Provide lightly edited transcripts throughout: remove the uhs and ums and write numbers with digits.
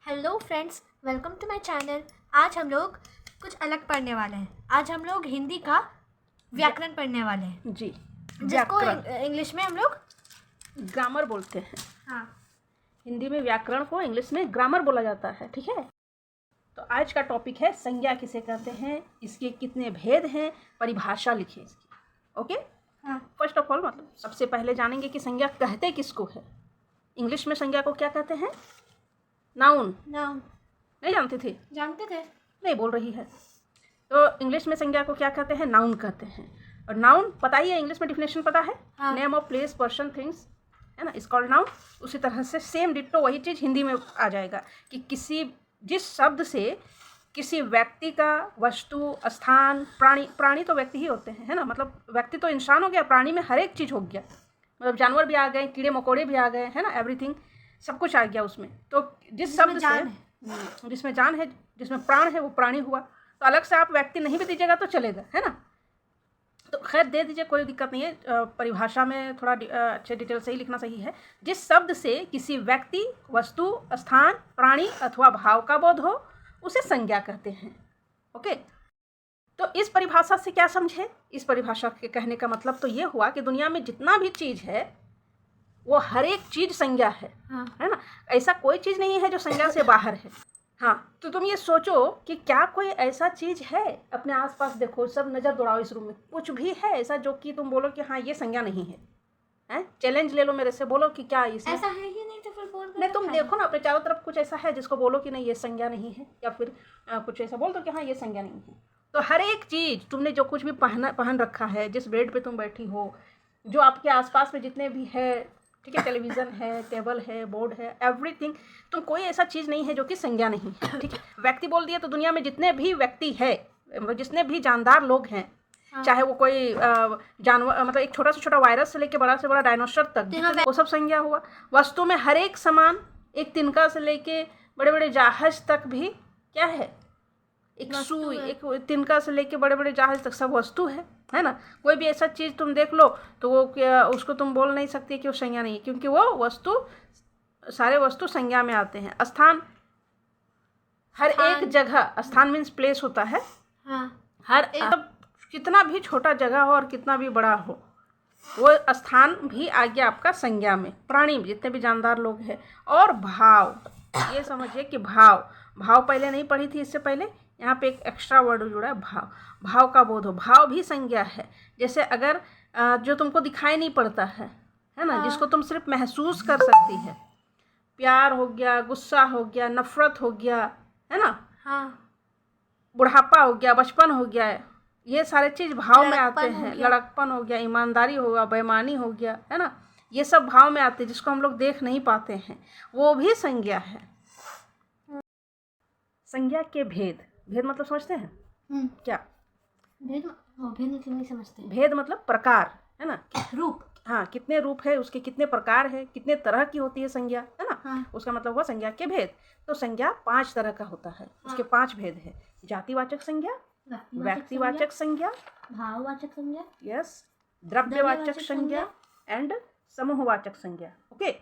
Hello friends, welcome to my channel. आज हम लोग कुछ अलग पढ़ने वाले हैं। आज हम लोग हिंदी का व्याकरण पढ़ने वाले हैं जी, जिसको व्याकरण इंग्लिश में हम लोग ग्रामर बोलते हैं। हाँ हिंदी में व्याकरण को इंग्लिश में ग्रामर बोला जाता है। ठीक है, तो आज का टॉपिक है संज्ञा किसे कहते हैं, इसके कितने भेद हैं, परिभाषा लिखिए इसकी। ओके, हाँ फर्स्ट ऑफ ऑल मतलब सबसे पहले जानेंगे कि संज्ञा कहते किसको है। इंग्लिश में संज्ञा को क्या कहते हैं? नाउन। नाउन नहीं जानते थे? जानते थे। नहीं बोल रही है। तो इंग्लिश में संज्ञा को क्या कहते हैं? नाउन कहते हैं। और नाउन पता ही है, इंग्लिश में डिफिनेशन पता है, हाँ। Name of place person things, है ना, इज कॉल्ड नाउन। उसी तरह से सेम डिट्टो वही चीज़ हिंदी में आ जाएगा कि जिस शब्द से किसी व्यक्ति का, वस्तु, स्थान, प्राणी तो व्यक्ति ही होते हैं, है ना, मतलब व्यक्ति तो इंसान हो गया, प्राणी में हर एक चीज़ हो गया, मतलब जानवर भी आ गए, कीड़े मकोड़े भी आ गए, है ना, एवरीथिंग सब कुछ आ गया उसमें। तो जिस शब्द से जिसमें जान है, जिसमें प्राण है, वो प्राणी हुआ। तो अलग से आप व्यक्ति नहीं भी दीजिएगा तो चलेगा, है ना। तो खैर दे दीजिए, कोई दिक्कत नहीं है। परिभाषा में थोड़ा अच्छे डिटेल से ही लिखना सही है। जिस शब्द से किसी व्यक्ति, वस्तु, स्थान, प्राणी अथवा भाव का बोध हो उसे संज्ञा कहते हैं। ओके, तो इस परिभाषा से क्या समझे? इस परिभाषा के कहने का मतलब तो ये हुआ कि दुनिया में जितना भी चीज़ है वो हर एक चीज़ संज्ञा है, हाँ। है ना। ऐसा कोई चीज़ नहीं है जो संज्ञा से बाहर है। हाँ, तो तुम ये सोचो कि क्या कोई ऐसा चीज़ है, अपने आसपास देखो, सब नज़र दौड़ाओ इस रूम में, कुछ भी है ऐसा जो कि तुम बोलो कि हाँ ये संज्ञा नहीं है? हैं, चैलेंज ले लो मेरे से, बोलो कि क्या इसमें ऐसा है ही नहीं, तो फिर बोल नहीं, तुम देखो ना अपने चारों तरफ, कुछ ऐसा है जिसको बोलो कि नहीं ये संज्ञा नहीं है, या फिर कुछ ऐसा बोल दो कि हाँ ये संज्ञा नहीं है। तो हर एक चीज़, तुमने जो कुछ भी पहन रखा है, जिस बेड पे तुम बैठी हो, जो आपके आसपास में जितने भी है, ठीक है, टेलीविज़न है, टेबल है, बोर्ड है, एवरीथिंग, तुम कोई ऐसा चीज़ नहीं है जो कि संज्ञा नहीं है। ठीक है, व्यक्ति बोल दिया तो दुनिया में जितने भी व्यक्ति है, जितने भी जानदार लोग हैं, चाहे वो कोई जानवर, मतलब एक छोटा से छोटा वायरस से लेके बड़ा से बड़ा डायनासोर तक, वो सब संज्ञा हुआ। वस्तु में हर एक सामान, एक तिनका से लेके बड़े बड़े जहाज तक भी क्या है? एक सुई, एक तिनका से लेके बड़े बड़े जहाज तक सब वस्तु है ना। कोई भी ऐसा चीज़ तुम देख लो तो वो क्या, उसको तुम बोल नहीं सकती कि वो संज्ञा नहीं है, क्योंकि वो वस्तु, सारे वस्तु संज्ञा में आते हैं। स्थान, हर एक जगह, स्थान मीन्स प्लेस होता है। हाँ। हर कितना भी छोटा जगह हो और कितना भी बड़ा हो, वो स्थान भी आ गया आपका संज्ञा में। प्राणी, जितने भी जानदार लोग हैं। और भाव, ये समझिए कि भाव पहले नहीं पढ़ी थी, इससे पहले यहाँ पे एक एक्स्ट्रा वर्ड जुड़ा है, भाव का बोध हो, भाव भी संज्ञा है। जैसे अगर जो तुमको दिखाई नहीं पड़ता है ना, जिसको तुम सिर्फ महसूस कर सकती है, प्यार हो गया, गुस्सा हो गया, नफरत हो गया, है ना, हाँ। बुढ़ापा हो गया, बचपन हो गया, ये सारे चीज़ भाव में आते हैं। लड़कपन हो गया, ईमानदारी हो गया, बेईमानी हो गया, है ना, ये सब भाव में आते हैं, जिसको हम लोग देख नहीं पाते हैं, वो भी संज्ञा है। संज्ञा के भेद मतलब समझते हैं क्या? भेद मतलब नहीं समझते। भेद मतलब प्रकार, है ना, रूप। हाँ, कितने रूप है उसके, कितने प्रकार है, कितने तरह की होती है संज्ञा, है ना। हाँ। उसका मतलब हुआ संज्ञा के भेद। तो संज्ञा 5 तरह का होता है, उसके 5 भेद है। जातिवाचक संज्ञा, व्यक्तिवाचक संज्ञा, भाववाचक संज्ञा, यस, द्रव्यवाचक संज्ञा एंड समूहवाचक संज्ञा। ओके,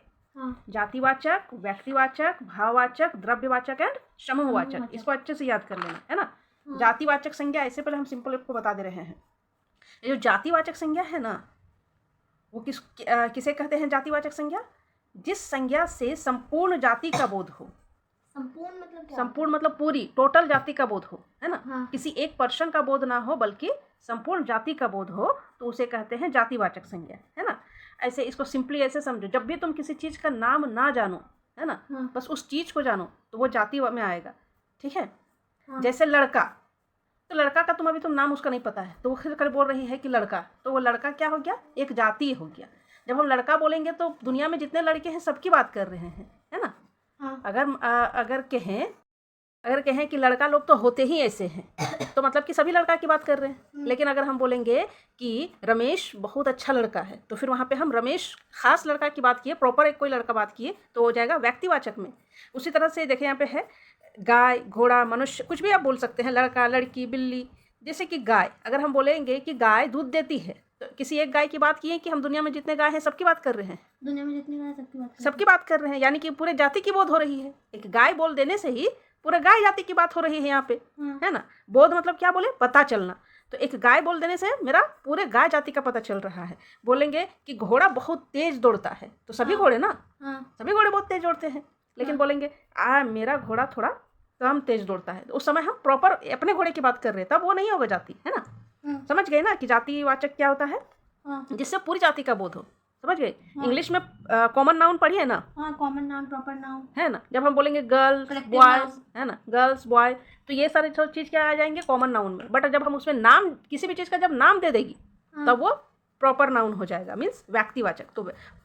जातिवाचक, व्यक्तिवाचक, भाववाचक, द्रव्यवाचक एंड समूहवाचक, इसको अच्छे से याद कर लेना, है ना। जातिवाचक संज्ञा, इससे पहले हम सिंपल आपको बता दे रहे हैं। ये जो जातिवाचक संज्ञा है ना, वो किसे कहते हैं? जातिवाचक संज्ञा, जिस संज्ञा से संपूर्ण जाति का बोध हो। संपूर्ण मतलब क्या? संपूर्ण मतलब पूरी, टोटल जाति का बोध हो, है ना। हाँ। किसी एक पर्सन का बोध ना हो, बल्कि संपूर्ण जाति का बोध हो, तो उसे कहते हैं जातिवाचक संज्ञा, है ना। ऐसे इसको सिंपली ऐसे समझो, जब भी तुम किसी चीज़ का नाम ना जानो, है ना, बस उस चीज़ को जानो, तो वो जाति में आएगा। ठीक है, जैसे लड़का, तो लड़का का तुम नाम उसका नहीं पता है, तो वो फिर बोल रही है कि लड़का, तो वो लड़का क्या हो गया? एक जाति हो गया। जब हम लड़का बोलेंगे तो दुनिया में जितने लड़के हैं सबकी बात कर रहे हैं, है ना। अगर कहें कि लड़का लोग तो होते ही ऐसे हैं, तो मतलब कि सभी लड़का की बात कर रहे हैं। लेकिन अगर हम बोलेंगे कि रमेश बहुत अच्छा लड़का है, तो फिर वहाँ पे हम रमेश खास लड़का की बात किए, प्रॉपर एक कोई लड़का बात किए, तो हो जाएगा व्यक्तिवाचक में। उसी तरह से देखें, यहाँ पे है गाय, घोड़ा, मनुष्य, कुछ भी आप बोल सकते हैं, लड़का, लड़की, बिल्ली। जैसे कि गाय, अगर हम बोलेंगे कि गाय दूध देती है, तो किसी एक गाय की बात की है कि हम दुनिया में जितने गाय हैं सबकी बात कर रहे हैं? दुनिया में जितनी गाय हैं, सबकी बात कर सबकी बात कर रहे हैं, यानी कि पूरे जाति की बोध हो रही है। एक गाय बोल देने से ही पूरे गाय जाति की बात हो रही है यहाँ पे, है ना। बोध मतलब क्या बोले, पता चलना। तो एक गाय बोल देने से मेरा पूरे गाय जाति का पता चल रहा है। बोलेंगे कि घोड़ा बहुत तेज दौड़ता है, तो सभी घोड़े ना, सभी घोड़े बहुत तेज दौड़ते हैं। लेकिन बोलेंगे मेरा घोड़ा थोड़ा कम तेज दौड़ता है, तो उस समय हम प्रॉपर अपने घोड़े की बात कर रहे हैं, तब वो नहीं होगा जाति, है ना। समझ गए ना कि जातिवाचक क्या होता है, जिससे पूरी जाति का बोध हो। समझ गए। इंग्लिश में कॉमन नाउन पढ़ी है ना। कॉमन नाउन, प्रॉपर नाउन, है ना। जब हम बोलेंगे गर्ल्स बॉयज, है ना, गर्ल्स बॉय, तो ये सारी चीज़ क्या आ जाएंगे कॉमन नाउन में। बट जब हम उसमें नाम, किसी भी चीज़ का जब नाम दे देगी तब वो प्रॉपर नाउन हो जाएगा, मीन्स व्यक्तिवाचक। तो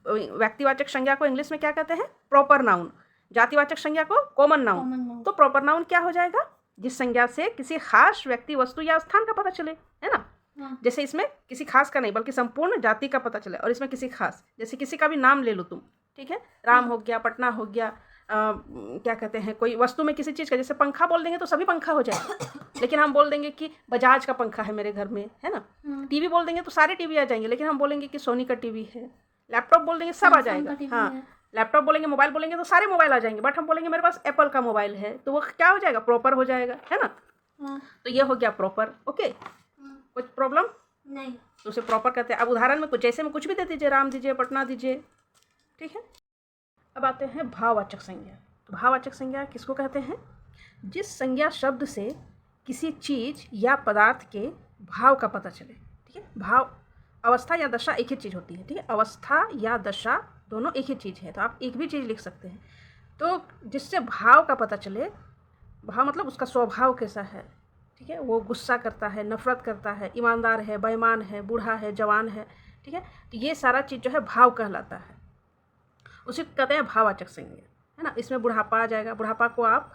व्यक्तिवाचक संज्ञा को इंग्लिश में क्या कहते हैं, प्रॉपर नाउन। जातिवाचक संज्ञा को कॉमन नाउन। तो प्रॉपर नाउन क्या हो जाएगा, जिस संज्ञा से किसी खास व्यक्ति, वस्तु या स्थान का पता चले, है ना। जैसे इसमें किसी खास का नहीं बल्कि संपूर्ण जाति का पता चले, और इसमें किसी खास, जैसे किसी का भी नाम ले लो तुम, ठीक है, राम हो गया, पटना हो गया, क्या कहते हैं, कोई वस्तु में किसी चीज़ का, जैसे पंखा बोल देंगे तो सभी पंखा हो जाएगा। लेकिन हम बोल देंगे कि बजाज का पंखा है मेरे घर में, है ना। टीवी बोल देंगे तो सारे टीवी आ जाएंगे, लेकिन हम बोलेंगे कि सोनी का टीवी है। लैपटॉप बोल देंगे सब आ जाएगा, हाँ। लैपटॉप बोलेंगे, मोबाइल बोलेंगे तो सारे मोबाइल आ जाएंगे। बट हम बोलेंगे मेरे पास एप्पल का मोबाइल है, तो वो क्या हो जाएगा, प्रॉपर हो जाएगा, है ना। तो ये हो गया प्रॉपर। ओके, कुछ प्रॉब्लम नहीं, तो उसे प्रॉपर कहते हैं। अब उदाहरण में कुछ जैसे में कुछ भी दे दीजिए, राम दीजिए, पटना दीजिए, ठीक है। अब आते हैं भाववाचक संज्ञा। तो भाववाचक संज्ञा किसको कहते हैं, जिस संज्ञा शब्द से किसी चीज़ या पदार्थ के भाव का पता चले, ठीक है। भाव, अवस्था या दशा एक ही चीज़ होती है, ठीक है। अवस्था या दशा दोनों एक ही चीज़ है, तो आप एक भी चीज़ लिख सकते हैं। तो जिससे भाव का पता चले, भाव मतलब उसका स्वभाव कैसा है, ठीक है। वो गुस्सा करता है, नफरत करता है, ईमानदार है, बेईमान है, बूढ़ा है, जवान है, ठीक है। तो ये सारा चीज़ जो है भाव कहलाता है, उसे कहते हैं भाववाचक संज्ञा, है ना। इसमें बुढ़ापा आ जाएगा। बुढ़ापा को आप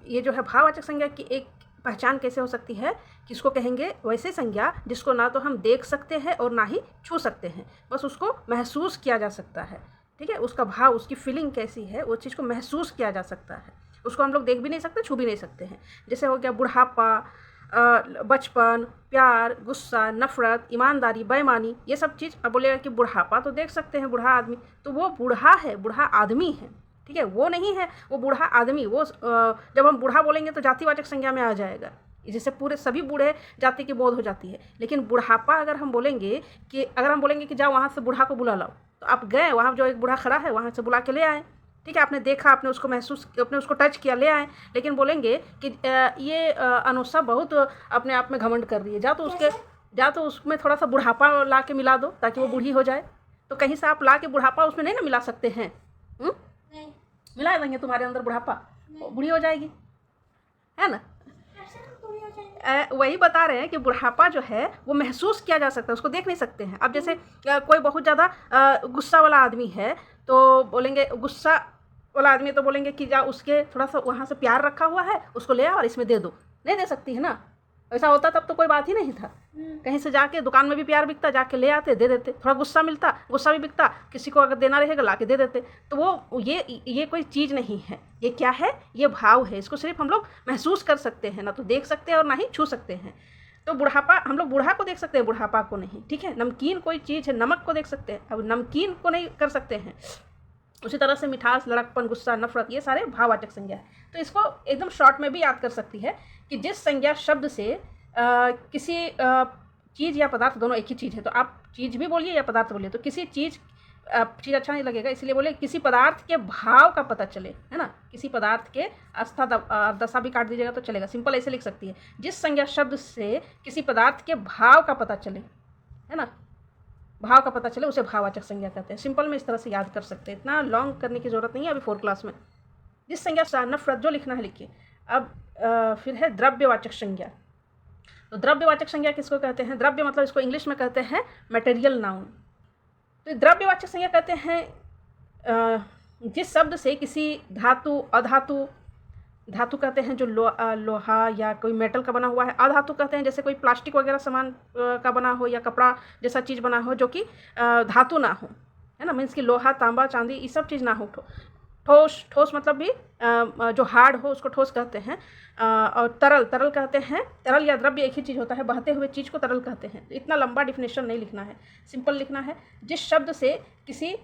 ये जो है भाववाचक संज्ञा की एक पहचान कैसे हो सकती है, किसको कहेंगे, वैसे संज्ञा जिसको ना तो हम देख सकते हैं और ना ही छू सकते हैं, बस उसको महसूस किया जा सकता है, ठीक है। उसका भाव, उसकी फीलिंग कैसी है, वो चीज़ को महसूस किया जा सकता है। उसको हम लोग देख भी नहीं सकते, छू भी नहीं सकते हैं। जैसे हो गया बुढ़ापा, बचपन, प्यार, गुस्सा, नफरत, ईमानदारी, बेईमानी, ये सब चीज़। अब बोलेगा कि बुढ़ापा तो देख सकते हैं, बूढ़ा आदमी, तो वो बूढ़ा है, बूढ़ा आदमी है, ठीक है, वो नहीं है, वो बूढ़ा आदमी। वो जब हम बूढ़ा बोलेंगे तो जातिवाचक संज्ञा में आ जाएगा, जिससे पूरे सभी बूढ़े जाति की बोध हो जाती है। लेकिन बुढ़ापा अगर हम बोलेंगे कि जाओ वहाँ से बूढ़ा को बुला लाओ, तो आप गए, वहाँ जो एक बूढ़ा खड़ा है वहाँ से बुला के ले आए, ठीक है। आपने देखा, आपने उसको महसूस, आपने उसको टच किया, ले आए। लेकिन बोलेंगे कि ये अनुषा बहुत अपने आप में घमंड कर रही है, जा तो उसमें थोड़ा सा बुढ़ापा ला के मिला दो ताकि वो बूढ़ी हो जाए। तो कहीं से आप ला के बुढ़ापा उसमें नहीं ना मिला सकते हैं, नहीं मिला देंगे, तुम्हारे अंदर बुढ़ापा, बूढ़ी हो जाएगी, है ना। वही बता रहे हैं कि बुढ़ापा जो है वो महसूस किया जा सकता है, उसको देख नहीं सकते हैं। अब जैसे कोई बहुत ज़्यादा गुस्सा वाला आदमी है, तो बोलेंगे गुस्सा वाला आदमी, तो बोलेंगे कि जा उसके थोड़ा सा वहाँ से प्यार रखा हुआ है, उसको ले आओ और इसमें दे दो, नहीं दे सकती है ना। ऐसा होता तब तो कोई बात ही नहीं था। कहीं से जाके दुकान में भी प्यार बिकता, जाके ले आते, दे देते। थोड़ा गुस्सा मिलता, गुस्सा भी बिकता, किसी को अगर देना रहेगा ला के दे देते। तो वो ये कोई चीज़ नहीं है, ये क्या है, ये भाव है। इसको सिर्फ हम लोग महसूस कर सकते हैं, ना तो देख सकते हैं और ना ही छू सकते हैं। तो बुढ़ापा, हम लोग बूढ़ा को देख सकते हैं, बुढ़ापा को नहीं, ठीक है। नमकीन कोई चीज़ है, नमक को देख सकते हैं, अब नमकीन को नहीं कर सकते हैं। उसी तरह से मिठास, लड़कपन, गुस्सा, नफरत, ये सारे भाववाचक संज्ञा है। तो इसको एकदम शॉर्ट में भी याद कर सकती है कि जिस संज्ञा शब्द से किसी चीज़ या पदार्थ, दोनों एक ही चीज़ है, तो आप चीज़ भी बोलिए या पदार्थ बोलिए, तो किसी चीज़ अच्छा नहीं लगेगा, इसलिए बोले किसी पदार्थ के भाव का पता चले, है ना। किसी पदार्थ के आस्था दशा भी काट दीजिएगा तो चलेगा, सिंपल ऐसे लिख सकती है, जिस संज्ञा शब्द से किसी पदार्थ के भाव का पता चले, है ना, भाव का पता चले, उसे भाववाचक संज्ञा कहते हैं। सिंपल में इस तरह से याद कर सकते हैं, इतना लॉन्ग करने की जरूरत नहीं है अभी 4 क्लास में। जिस संज्ञा, नफरत, जो लिखना है लिखिए। अब फिर है द्रव्यवाचक संज्ञा। तो द्रव्यवाचक संज्ञा किसको कहते हैं, द्रव्य मतलब इसको इंग्लिश में कहते हैं मटेरियल नाउन। तो द्रव्यवाचक संज्ञा कहते हैं जिस शब्द से किसी धातु, अधातु, धातु कहते हैं जो लोहा या कोई मेटल का बना हुआ है, अधातु कहते हैं जैसे कोई प्लास्टिक वगैरह सामान का बना हो या कपड़ा जैसा चीज़ बना हो जो कि धातु ना हो, है ना, मीन्स कि लोहा, तांबा, चांदी, ये सब चीज़ ना हो। ठोस, ठोस मतलब भी जो हार्ड हो उसको ठोस कहते हैं। और तरल, तरल कहते हैं, तरल या द्रव्य एक ही चीज़ होता है, बहते हुए चीज़ को तरल कहते हैं। तो इतना लंबा डिफिनेशन नहीं लिखना है, सिंपल लिखना है। जिस शब्द से किसी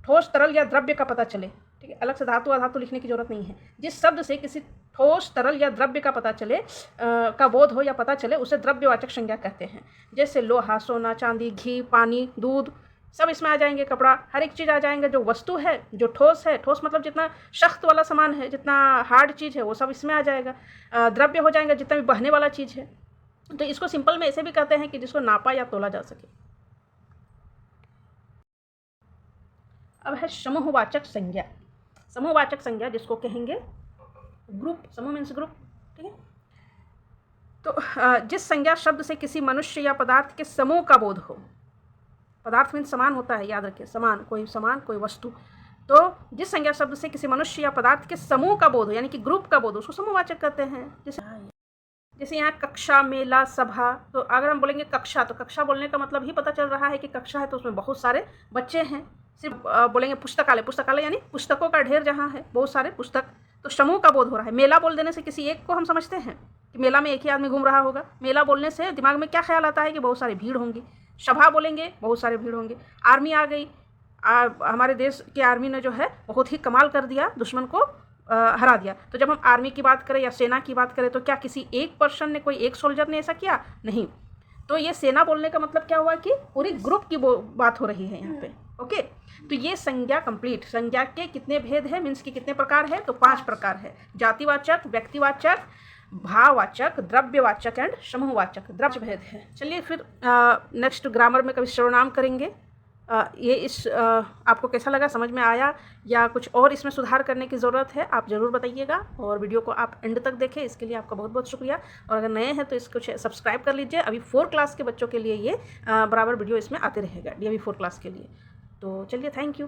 ठोस, तरल या द्रव्य का पता चले, ठीक है, अलग से धातु अधातु लिखने की जरूरत नहीं है। जिस शब्द से किसी ठोस, तरल या द्रव्य का पता चले, का बोध हो या पता चले, उसे द्रव्यवाचक संज्ञा कहते हैं। जैसे लोहा, सोना, चांदी, घी, पानी, दूध, सब इसमें आ जाएंगे, कपड़ा, हर एक चीज़ आ जाएंगे। जो वस्तु है, जो ठोस है, ठोस मतलब जितना सख्त वाला सामान है, जितना हार्ड चीज़ है, वो सब इसमें आ जाएगा। द्रव्य हो जाएगा जितना भी बहने वाला चीज़ है। तो इसको सिंपल में ऐसे भी कहते हैं कि जिसको नापा या तोला जा सके। अब है समूहवाचक संज्ञा। समूहवाचक संज्ञा जिसको कहेंगे ग्रुप, समूह मीन्स ग्रुप, ठीक है। तो जिस संज्ञा शब्द से किसी मनुष्य या पदार्थ के समूह का बोध हो, पदार्थ मीन्स समान होता है, याद रखिए, समान, कोई वस्तु। तो जिस संज्ञा शब्द से किसी मनुष्य या पदार्थ के समूह का बोध हो, यानी कि ग्रुप का बोध हो, उसको समूहवाचक कहते हैं। जैसे यहाँ कक्षा, मेला, सभा। तो अगर हम बोलेंगे कक्षा, तो कक्षा बोलने का मतलब ही पता चल रहा है कि कक्षा है तो उसमें बहुत सारे बच्चे हैं। सिर्फ बोलेंगे पुस्तकालय, पुस्तकालय यानी पुस्तकों का ढेर जहाँ है, बहुत सारे पुस्तक, तो समूह का बोध हो रहा है। मेला बोल देने से किसी एक को हम समझते हैं कि मेला में एक ही आदमी घूम रहा होगा। मेला बोलने से दिमाग में क्या ख्याल आता है कि बहुत सारी भीड़ होंगी। सभा बोलेंगे, बहुत सारे भीड़ होंगे। आर्मी आ गई, हमारे देश की आर्मी ने जो है बहुत ही कमाल कर दिया, दुश्मन को हरा दिया। तो जब हम आर्मी की बात करें या सेना की बात करें, तो क्या किसी एक पर्सन ने, कोई एक सोल्जर ने ऐसा किया? नहीं। तो ये सेना बोलने का मतलब क्या हुआ कि पूरी ग्रुप की बात हो रही है यहाँ पे। ओके, तो ये संज्ञा कंप्लीट। संज्ञा के कितने भेद है, मीन्स के कितने प्रकार है? तो 5 प्रकार है। जातिवाचक, व्यक्तिवाचक, भाववाचक, द्रव्यवाचक एंड समूहवाचक, द्रव्य भेद है। चलिए फिर नेक्स्ट ग्रामर में कभी सर्वनाम करेंगे। आपको कैसा लगा, समझ में आया या कुछ और इसमें सुधार करने की ज़रूरत है, आप ज़रूर बताइएगा। और वीडियो को आप एंड तक देखें, इसके लिए आपका बहुत बहुत शुक्रिया। और अगर नए हैं तो इसको सब्सक्राइब कर लीजिए। अभी 4 क्लास के बच्चों के लिए ये बराबर वीडियो इसमें आते रहेगा, DAV 4 क्लास के लिए। तो चलिए, थैंक यू।